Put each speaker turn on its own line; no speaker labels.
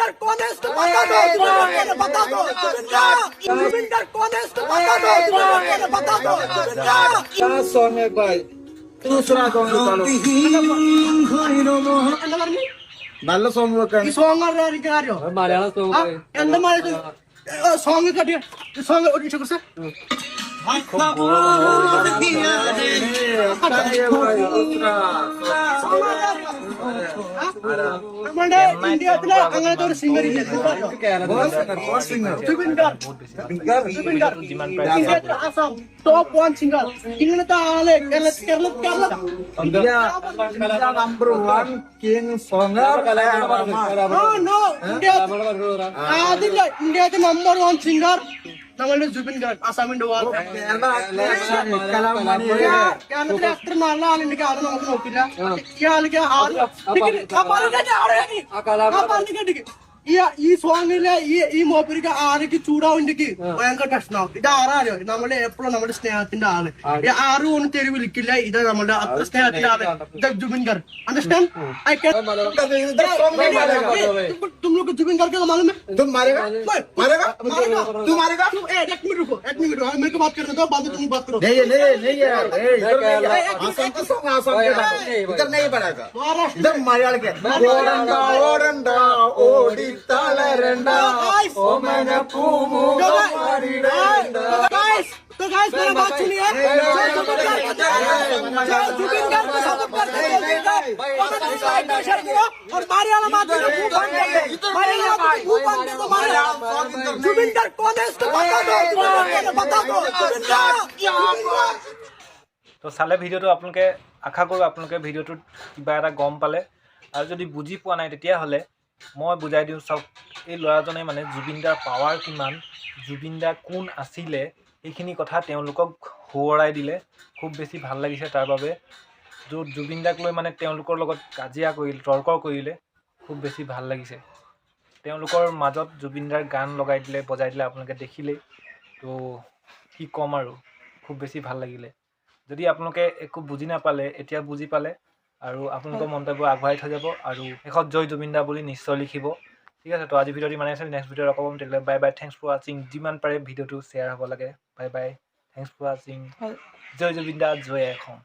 जुबिंदर कौन है इसको बता दो, बता दो जुबिंदर कौन है इसको बता दो, बता दो
क्या सॉन्ग है भाई दूसरा सॉन्ग बताओ നല്ല സോങ് വെക്കാൻ
ഈ സോങ് അറിയോ
മലയാളം സോങ്
എന്താ സോങ് കട്ടിയ സോങ് ഒരു കുറച്ച് നമ്മുടെ ഇന്ത്യത്തിലെ അങ്ങനത്തെ ഒരു സിംഗർ ഇല്ല ആസാം ടോപ്പ് 1 സിംഗർ ഇങ്ങനത്തെ ആളെ
നമ്പർ 1 കിങ് സോങ്ങർ
അതില്ല ഇന്ത്യത്തെ നമ്പർ 1 സിംഗർ നമ്മളുടെ ജുബിൻ ഗാർഗ് ആസാമിന്റെ കേരളത്തിലെ എത്ര നല്ല ആളുണ്ടെങ്കിൽ ആരും നമുക്ക് നോക്കില്ല ഇയാൾക്ക് ഈ സോങ്ങിലെ ഈ മോപ്പരിക്ക് ആരൊക്കെ ചൂടാവുണ്ടെങ്കിൽ ഭയങ്കര പ്രശ്നമാവും ഇത് ആരാരോ നമ്മുടെ എപ്പോഴും നമ്മുടെ സ്നേഹത്തിന്റെ ആള് ആരും ഒന്നും തെരു വിളിക്കില്ല ഇത് നമ്മുടെ സ്നേഹത്തിന്റെ ആള് ഇത് ജുബിൻ ഗാർഗ് അണ്ടർസ്റ്റാൻഡ് तुम लोग जुबिन गार्ग का मालूम है
तुम मारेगा मारेगा तू मारेगा
एक मिनट रुको मेरे को बात करने दो बाद में तुम बात करो
नहीं यार आसाम का सॉन्ग आसाम के इधर नहीं पड़ेगा इधर मलयालम के ഓടണ്ട ഓടണ്ട ഓടി തളരണ്ട ഓ മന പൂമുഖം മാറിടണ്ട
तो गाइस मेरा बात सुनिए जुबिन गार्ग को सपोर्ट करते हैं और मलयालम आदमी को मुंह बंद कर दो जुबिन गार्ग कौन है इसको बता दो
তো চালে ভিডিঅ'টো আপোনালোকে আশা কৰোঁ আপোনালোকে ভিডিঅ'টোত কিবা এটা গম পালে আৰু যদি বুজি পোৱা নাই তেতিয়াহ'লে মই বুজাই দিওঁ চাওক এই ল'ৰাজনে মানে জুবিন দাৰ পাৱাৰ কিমান জুবিন দা কোন আছিলে এইখিনি কথা তেওঁলোকক সোঁৱৰাই দিলে খুব বেছি ভাল লাগিছে তাৰ বাবে য'ত জুবিন দাক লৈ মানে তেওঁলোকৰ লগত কাজিয়া কৰিলে তৰ্ক কৰিলে খুব বেছি ভাল লাগিছে তেওঁলোকৰ মাজত জুবিন দাৰ গান লগাই দিলে বজাই দিলে আপোনালোকে দেখিলেই তো কি ক'ম আৰু খুব বেছি ভাল লাগিলে যদি আপোনালোকে একো বুজি নাপালে এতিয়া বুজি পালে আৰু আপোনালোকৰ মন্তব্য আগবঢ়াই থৈ যাব আৰু শেষত জয় জুবিন দা বুলি নিশ্চয় লিখিব ঠিক আছে তো আজি ভিডিঅ'টো মানে আছে নেক্সট ভিডিঅ'ত আকৌ পাম তেতিয়াহ'লে বাই বাই থেংকছ ফৰ ৱাচিং যিমান পাৰে ভিডিঅ'টো শ্বেয়াৰ হ'ব লাগে বাই বাই থেংকছ ফৰ ৱাচিং জয় জুবিন দা জয় অসম